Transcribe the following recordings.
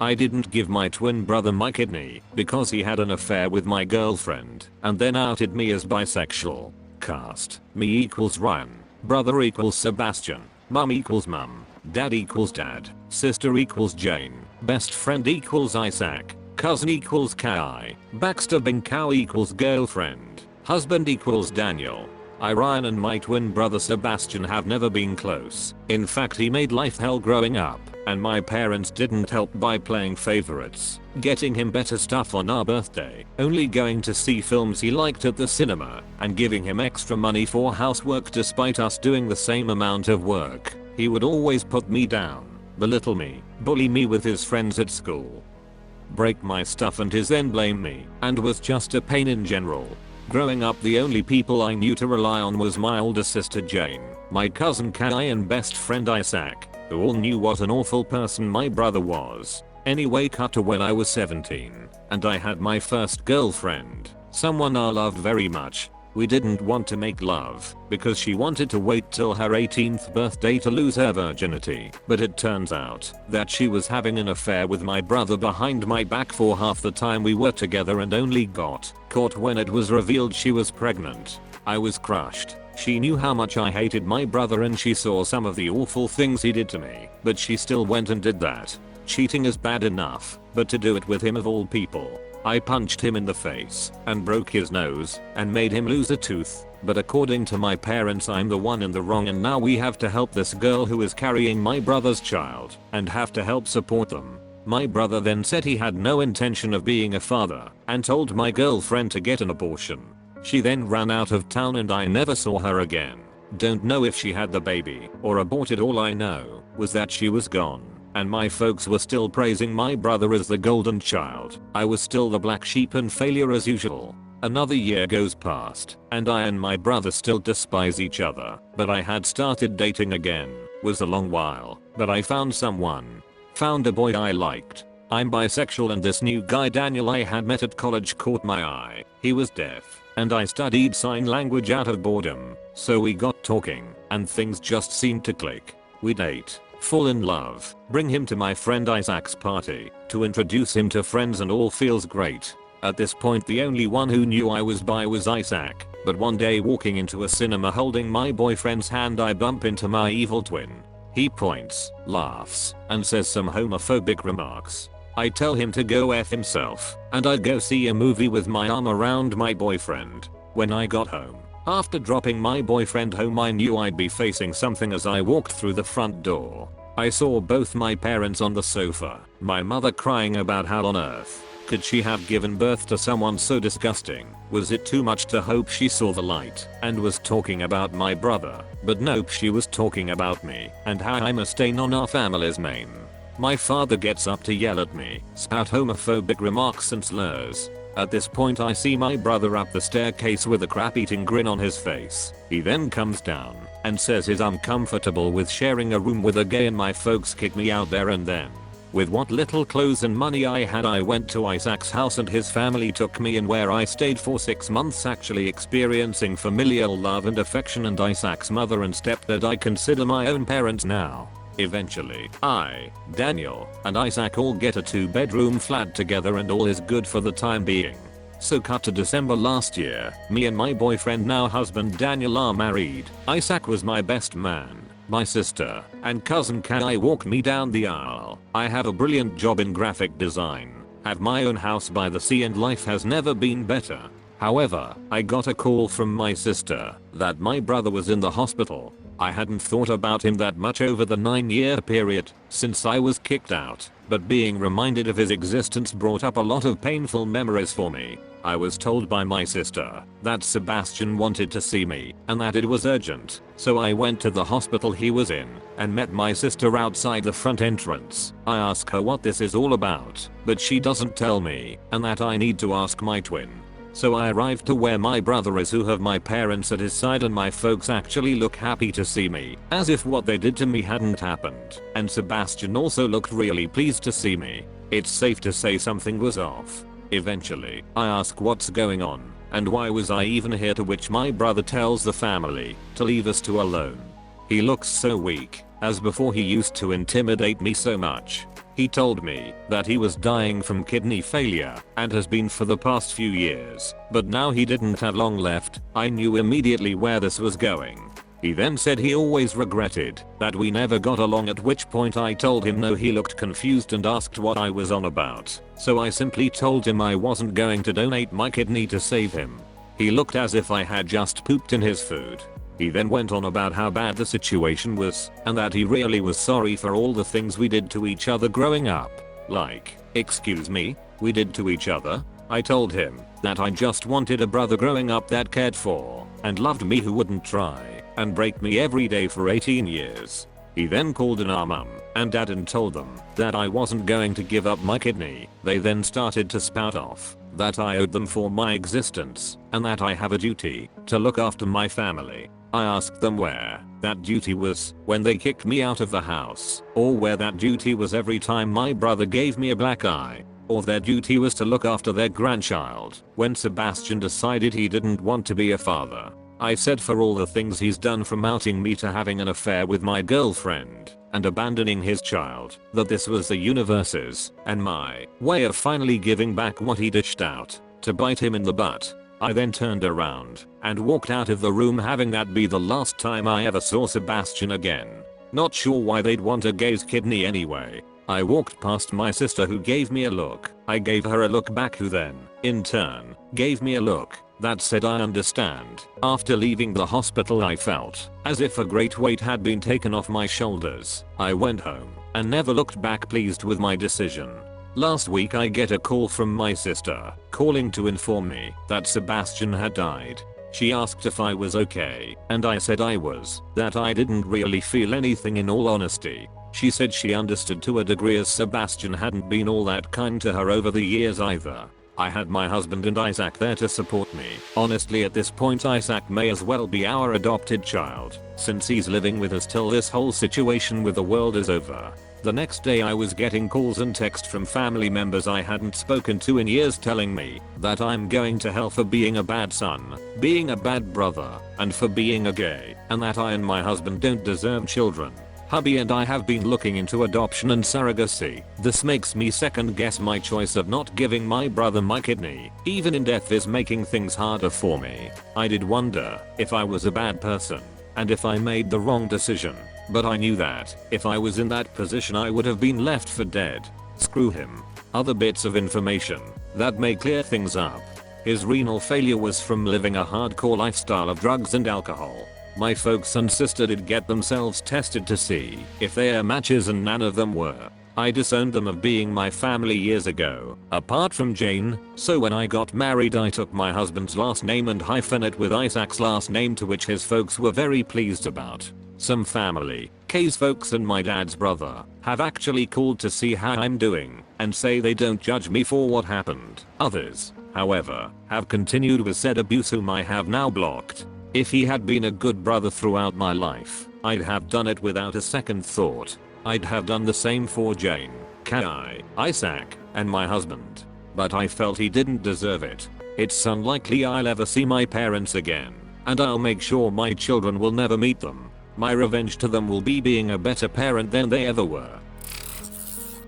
I didn't give my twin brother my kidney because he had an affair with my girlfriend and then outed me as bisexual. Cast: me equals Ryan, brother equals Sebastian, mum equals mum, dad equals dad, sister equals Jane, best friend equals Isaac, cousin equals Kai, backstabbing cow equals girlfriend, husband equals Daniel. Ryan and my twin brother Sebastian have never been close. In fact, he made life hell growing up, and my parents didn't help by playing favorites, getting him better stuff on our birthday, only going to see films he liked at the cinema, and giving him extra money for housework despite us doing the same amount of work. He would always put me down, belittle me, bully me with his friends at school, break my stuff and then blame me, and was just a pain in general. Growing up, the only people I knew to rely on was my older sister Jane, my cousin Kai and best friend Isaac, who all knew what an awful person my brother was. Anyway, cut to when I was 17, and I had my first girlfriend, someone I loved very much. We didn't want to make love because she wanted to wait till her 18th birthday to lose her virginity, but it turns out that she was having an affair with my brother behind my back for half the time we were together and only got caught when it was revealed she was pregnant. I was crushed. She knew how much I hated my brother and she saw some of the awful things he did to me, but she still went and did that. Cheating is bad enough, but to do it with him of all people. I punched him in the face and broke his nose and made him lose a tooth, but according to my parents I'm the one in the wrong, and now we have to help this girl who is carrying my brother's child and have to help support them. My brother then said he had no intention of being a father and told my girlfriend to get an abortion. She then ran out of town and I never saw her again. Don't know if she had the baby or aborted. All I know was that she was gone. And my folks were still praising my brother as the golden child. I was still the black sheep and failure as usual. Another year goes past, and I and my brother still despise each other, but I had started dating again. Was a long while, but I found someone. Found a boy I liked. I'm bisexual and this new guy Daniel I had met at college caught my eye. He was deaf, and I studied sign language out of boredom, so we got talking, and things just seemed to click. We date. Fall in love, bring him to my friend Isaac's party to introduce him to friends and all feels great. At this point the only one who knew I was bi was Isaac, but one day walking into a cinema holding my boyfriend's hand I bump into my evil twin. He points, laughs, and says some homophobic remarks. I tell him to go F himself, and I'd go see a movie with my arm around my boyfriend. When I got home, after dropping my boyfriend home, I knew I'd be facing something as I walked through the front door. I saw both my parents on the sofa, my mother crying about how on earth could she have given birth to someone so disgusting. Was it too much to hope she saw the light and was talking about my brother? But nope, she was talking about me and how I'm a stain on our family's name. My father gets up to yell at me, spout homophobic remarks and slurs. At this point I see my brother up the staircase with a crap-eating grin on his face. He then comes down and says he's uncomfortable with sharing a room with a gay and my folks kick me out there and then. With what little clothes and money I had I went to Isaac's house and his family took me in, where I stayed for 6 months actually experiencing familial love and affection, and Isaac's mother and stepdad I consider my own parents now. Eventually, I, Daniel, and Isaac all get a 2-bedroom flat together and all is good for the time being. So cut to December last year, me and my boyfriend, now husband Daniel, are married. Isaac was my best man. My sister and cousin Kai walk me down the aisle. I have a brilliant job in graphic design, have my own house by the sea, and life has never been better. However, I got a call from my sister that my brother was in the hospital. I hadn't thought about him that much over the 9-year period since I was kicked out, but being reminded of his existence brought up a lot of painful memories for me. I was told by my sister that Sebastian wanted to see me and that it was urgent, so I went to the hospital he was in and met my sister outside the front entrance. I ask her what this is all about, but she doesn't tell me, and that I need to ask my twin. So I arrived to where my brother is, who have my parents at his side, and my folks actually look happy to see me, as if what they did to me hadn't happened. And Sebastian also looked really pleased to see me. It's safe to say something was off. Eventually, I ask what's going on, and why was I even here, to which my brother tells the family to leave us two alone. He looks so weak, as before he used to intimidate me so much. He told me that he was dying from kidney failure and has been for the past few years, but now he didn't have long left. I knew immediately where this was going. He then said he always regretted that we never got along, at which point I told him no. He looked confused and asked what I was on about, so I simply told him I wasn't going to donate my kidney to save him. He looked as if I had just pooped in his food. He then went on about how bad the situation was and that he really was sorry for all the things we did to each other growing up. Like, excuse me, we did to each other? I told him that I just wanted a brother growing up that cared for and loved me, who wouldn't try and break me every day for 18 years. He then called in our mum and dad and told them that I wasn't going to give up my kidney. They then started to spout off that I owed them for my existence and that I have a duty to look after my family. I asked them where that duty was when they kicked me out of the house, or where that duty was every time my brother gave me a black eye, or their duty was to look after their grandchild when Sebastian decided he didn't want to be a father. I said for all the things he's done, from outing me to having an affair with my girlfriend and abandoning his child, that this was the universe's and my way of finally giving back what he dished out to bite him in the butt. I then turned around and walked out of the room, having that be the last time I ever saw Sebastian again. Not sure why they'd want a gay's kidney anyway. I walked past my sister, who gave me a look. I gave her a look back, who then, in turn, gave me a look that said I understand. After leaving the hospital, I felt as if a great weight had been taken off my shoulders. I went home and never looked back, pleased with my decision. Last week I get a call from my sister, calling to inform me that Sebastian had died. She asked if I was okay, and I said I was, that I didn't really feel anything, in all honesty. She said she understood to a degree, as Sebastian hadn't been all that kind to her over the years either. I had my husband and Isaac there to support me. Honestly, at this point Isaac may as well be our adopted child, since he's living with us till this whole situation with the world is over. The next day I was getting calls and texts from family members I hadn't spoken to in years, telling me that I'm going to hell for being a bad son, being a bad brother, and for being a gay, and that I and my husband don't deserve children. Hubby and I have been looking into adoption and surrogacy. This makes me second guess my choice of not giving my brother my kidney. Even in death is making things harder for me. I did wonder if I was a bad person and if I made the wrong decision. But I knew that if I was in that position I would have been left for dead. Screw him. Other bits of information that may clear things up. His renal failure was from living a hardcore lifestyle of drugs and alcohol. My folks and sister did get themselves tested to see if they are matches, and none of them were. I disowned them of being my family years ago, apart from Jane, so when I got married I took my husband's last name and hyphenate with Isaac's last name, to which his folks were very pleased about. Some family, Kay's folks and my dad's brother, have actually called to see how I'm doing and say they don't judge me for what happened. Others, however, have continued with said abuse, whom I have now blocked. If he had been a good brother throughout my life, I'd have done it without a second thought. I'd have done the same for Jane, Kai, Isaac, and my husband. But I felt he didn't deserve it. It's unlikely I'll ever see my parents again, and I'll make sure my children will never meet them. My revenge to them will be being a better parent than they ever were.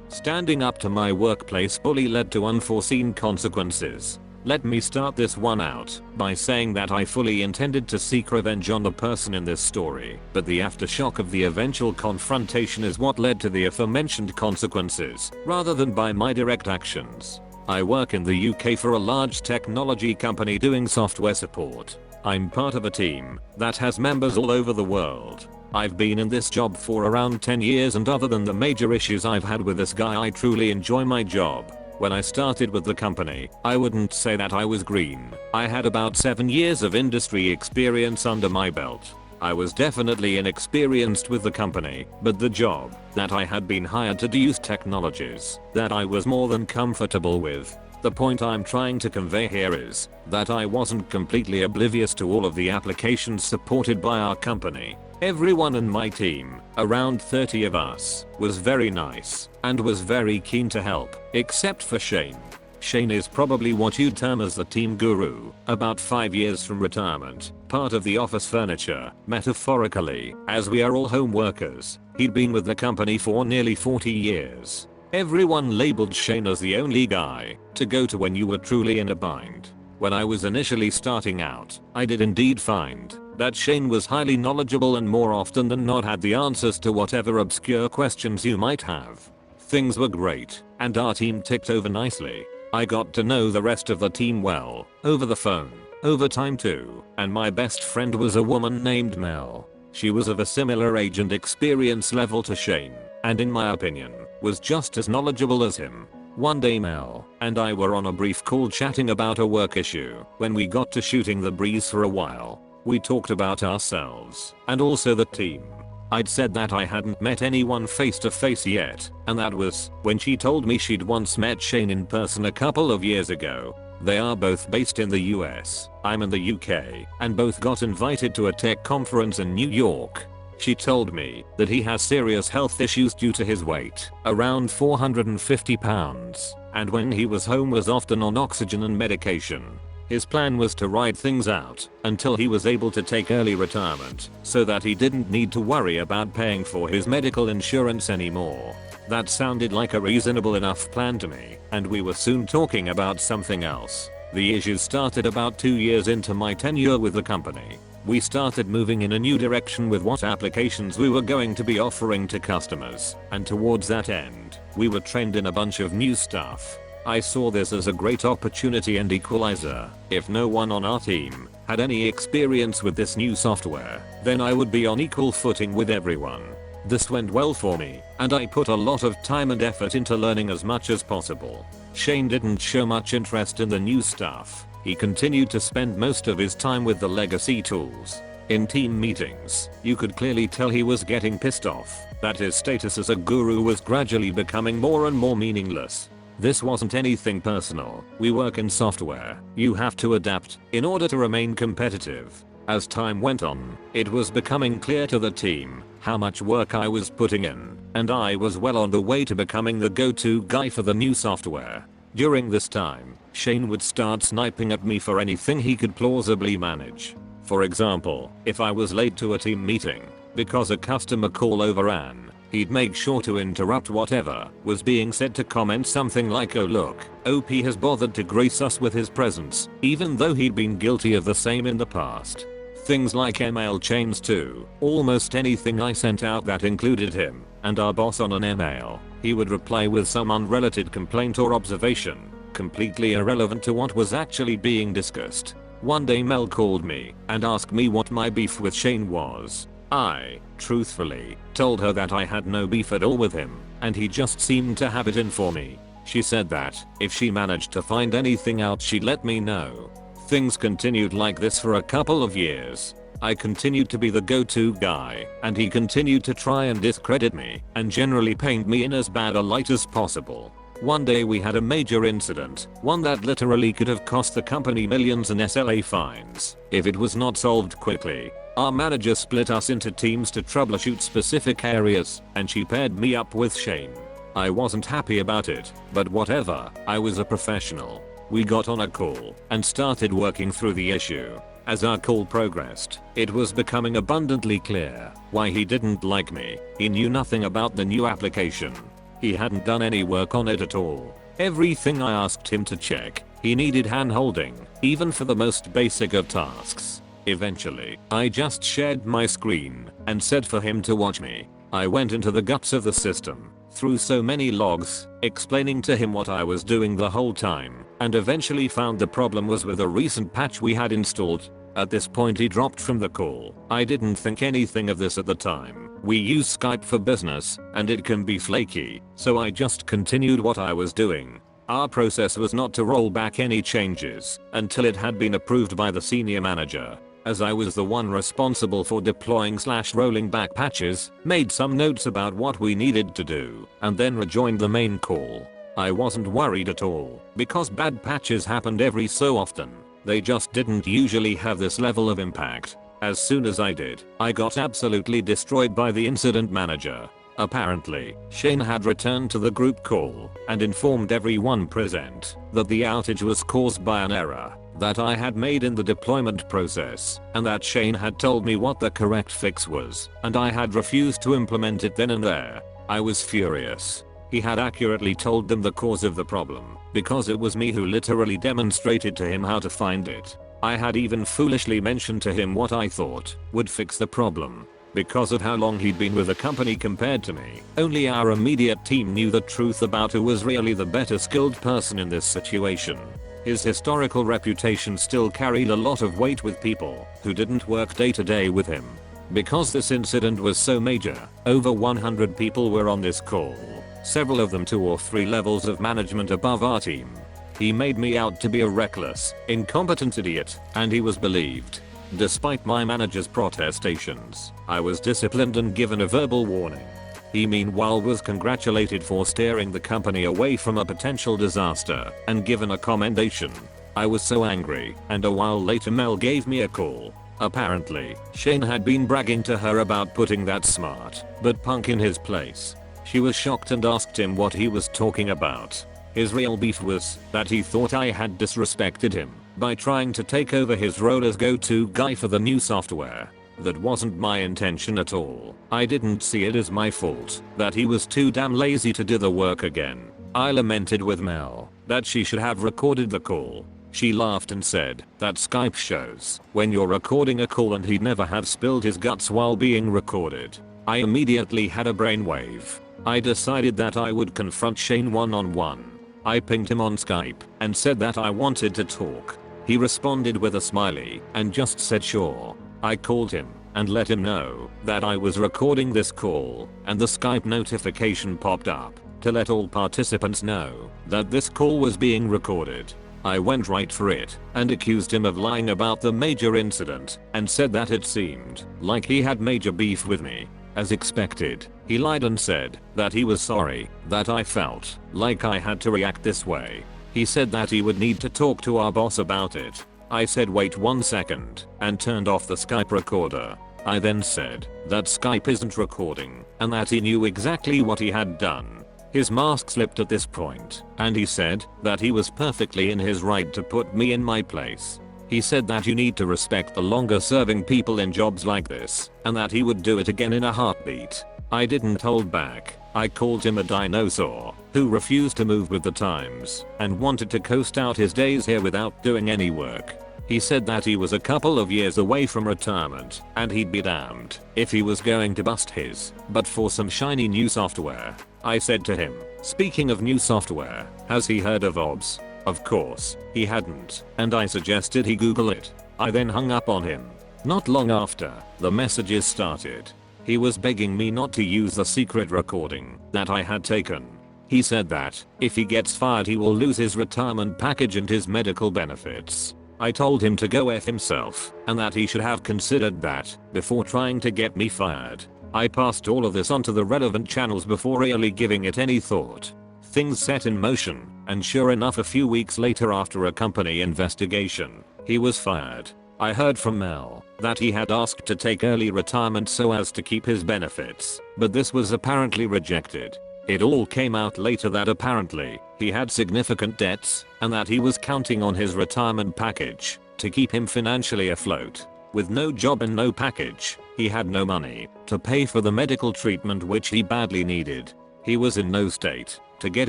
Standing up to my workplace bully led to unforeseen consequences. Let me start this one out by saying that I fully intended to seek revenge on the person in this story, but the aftershock of the eventual confrontation is what led to the aforementioned consequences, rather than by my direct actions. I work in the UK for a large technology company doing software support. I'm part of a team that has members all over the world. I've been in this job for around 10 years, and other than the major issues I've had with this guy, I truly enjoy my job. When I started with the company, I wouldn't say that I was green. I had about 7 years of industry experience under my belt. I was definitely inexperienced with the company, but the job that I had been hired to do used technologies that I was more than comfortable with. The point I'm trying to convey here is that I wasn't completely oblivious to all of the applications supported by our company. Everyone in my team, around 30 of us, was very nice and was very keen to help, except for Shane. Shane is probably what you'd term as the team guru, about 5 years from retirement, part of the office furniture, metaphorically, as we are all home workers. He'd been with the company for nearly 40 years. Everyone labeled Shane as the only guy to go to when you were truly in a bind. When I was initially starting out, I did indeed find that Shane was highly knowledgeable and more often than not had the answers to whatever obscure questions you might have. Things were great, and our team ticked over nicely. I got to know the rest of the team well, over the phone, over time too, and my best friend was a woman named Mel. She was of a similar age and experience level to Shane, and in my opinion, was just as knowledgeable as him. One day Mel and I were on a brief call chatting about a work issue. When we got to shooting the breeze for a while, we talked about ourselves and also the team. I'd said that I hadn't met anyone face to face yet, and that was when she told me she'd once met Shane in person a couple of years ago. They are both based in the US, I'm in the UK, and both got invited to a tech conference in New York. She told me that he has serious health issues due to his weight, around 450 pounds, and when he was home was often on oxygen and medication. His plan was to ride things out until he was able to take early retirement so that he didn't need to worry about paying for his medical insurance anymore. That sounded like a reasonable enough plan to me, and we were soon talking about something else. The issue started about 2 years into my tenure with the company. We started moving in a new direction with what applications we were going to be offering to customers, and towards that end, we were trained in a bunch of new stuff. I saw this as a great opportunity and equalizer. If no one on our team had any experience with this new software, then I would be on equal footing with everyone. This went well for me, and I put a lot of time and effort into learning as much as possible. Shane didn't show much interest in the new stuff. He continued to spend most of his time with the legacy tools. In team meetings, you could clearly tell he was getting pissed off that his status as a guru was gradually becoming more and more meaningless. This wasn't anything personal. We work in software. You have to adapt in order to remain competitive. As time went on, it was becoming clear to the team how much work I was putting in, and I was well on the way to becoming the go-to guy for the new software. During this time, Shane would start sniping at me for anything he could plausibly manage. For example, if I was late to a team meeting because a customer call overran, he'd make sure to interrupt whatever was being said to comment something like, "Oh look, OP has bothered to grace us with his presence," even though he'd been guilty of the same in the past. Things like email chains too. Almost anything I sent out that included him and our boss on an email, he would reply with some unrelated complaint or observation, completely irrelevant to what was actually being discussed. One day Mel called me and asked me what my beef with Shane was. I, truthfully, told her that I had no beef at all with him, and he just seemed to have it in for me. She said that if she managed to find anything out she'd let me know. Things continued like this for a couple of years. I continued to be the go-to guy, and he continued to try and discredit me and generally paint me in as bad a light as possible. One day we had a major incident, one that literally could have cost the company millions in SLA fines if it was not solved quickly. Our manager split us into teams to troubleshoot specific areas, and she paired me up with Shane. I wasn't happy about it, but whatever, I was a professional. We got on a call and started working through the issue. As our call progressed, it was becoming abundantly clear why he didn't like me. He knew nothing about the new application. He hadn't done any work on it at all. Everything I asked him to check, he needed hand-holding, even for the most basic of tasks. Eventually, I just shared my screen and said for him to watch me. I went into the guts of the system, through so many logs, explaining to him what I was doing the whole time, and eventually found the problem was with a recent patch we had installed. At this point he dropped from the call. I didn't think anything of this at the time. We use Skype for business, and it can be flaky, so I just continued what I was doing. Our process was not to roll back any changes until it had been approved by the senior manager. As I was the one responsible for deploying/rolling back patches, made some notes about what we needed to do, and then rejoined the main call. I wasn't worried at all, because bad patches happened every so often. They just didn't usually have this level of impact. As soon as I did, I got absolutely destroyed by the incident manager. Apparently, Shane had returned to the group call and informed everyone present that the outage was caused by an error that I had made in the deployment process, and that Shane had told me what the correct fix was, and I had refused to implement it then and there. I was furious. He had accurately told them the cause of the problem, because it was me who literally demonstrated to him how to find it. I had even foolishly mentioned to him what I thought would fix the problem. Because of how long he'd been with the company compared to me, only our immediate team knew the truth about who was really the better skilled person in this situation. His historical reputation still carried a lot of weight with people who didn't work day to day with him. Because this incident was so major, over 100 people were on this call, several of them 2 or 3 levels of management above our team. He made me out to be a reckless, incompetent idiot, and he was believed. Despite my manager's protestations, I was disciplined and given a verbal warning. He meanwhile was congratulated for steering the company away from a potential disaster and given a commendation. I was so angry, and a while later Mel gave me a call. Apparently, Shane had been bragging to her about putting that smart but punk in his place. She was shocked and asked him what he was talking about. His real beef was that he thought I had disrespected him by trying to take over his role as go-to guy for the new software. That wasn't my intention at all. I didn't see it as my fault that he was too damn lazy to do the work again. I lamented with Mel that she should have recorded the call. She laughed and said that Skype shows when you're recording a call, and he'd never have spilled his guts while being recorded. I immediately had a brainwave. I decided that I would confront Shane one-on-one. I pinged him on Skype and said that I wanted to talk. He responded with a smiley and just said sure. I called him and let him know that I was recording this call, and the Skype notification popped up to let all participants know that this call was being recorded. I went right for it and accused him of lying about the major incident and said that it seemed like he had major beef with me. As expected, he lied and said that he was sorry that I felt like I had to react this way. He said that he would need to talk to our boss about it. I said wait 1 second and turned off the Skype recorder. I then said that Skype isn't recording and that he knew exactly what he had done. His mask slipped at this point, and he said that he was perfectly in his right to put me in my place. He said that you need to respect the longer serving people in jobs like this, and that he would do it again in a heartbeat. I didn't hold back. I called him a dinosaur who refused to move with the times and wanted to coast out his days here without doing any work. He said that he was a couple of years away from retirement and he'd be damned if he was going to bust his butt for some shiny new software. I said to him, speaking of new software, has he heard of OBS? Of course, he hadn't, and I suggested he Google it. I then hung up on him. Not long after, the messages started. He was begging me not to use the secret recording that I had taken. He said that if he gets fired he will lose his retirement package and his medical benefits. I told him to go F himself and that he should have considered that before trying to get me fired. I passed all of this onto the relevant channels before really giving it any thought. Things set in motion, and sure enough a few weeks later, after a company investigation, he was fired. I heard from Mel that he had asked to take early retirement so as to keep his benefits, but this was apparently rejected. It all came out later that apparently he had significant debts and that he was counting on his retirement package to keep him financially afloat. With no job and no package, he had no money to pay for the medical treatment which he badly needed. He was in no state to get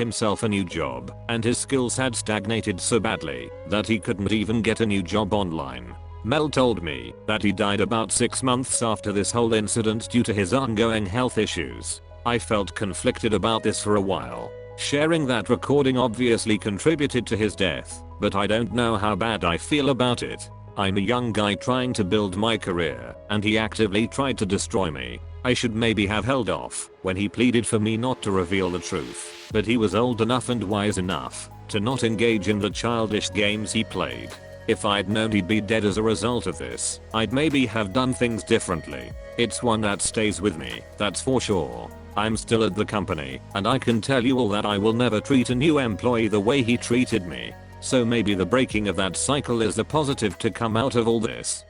himself a new job, and his skills had stagnated so badly that he couldn't even get a new job online. Mel told me that he died about 6 months after this whole incident due to his ongoing health issues. I felt conflicted about this for a while. Sharing that recording obviously contributed to his death, but I don't know how bad I feel about it. I'm a young guy trying to build my career, and he actively tried to destroy me. I should maybe have held off when he pleaded for me not to reveal the truth, but he was old enough and wise enough to not engage in the childish games he played. If I'd known he'd be dead as a result of this, I'd maybe have done things differently. It's one that stays with me, that's for sure. I'm still at the company, and I can tell you all that I will never treat a new employee the way he treated me. So maybe the breaking of that cycle is the positive to come out of all this.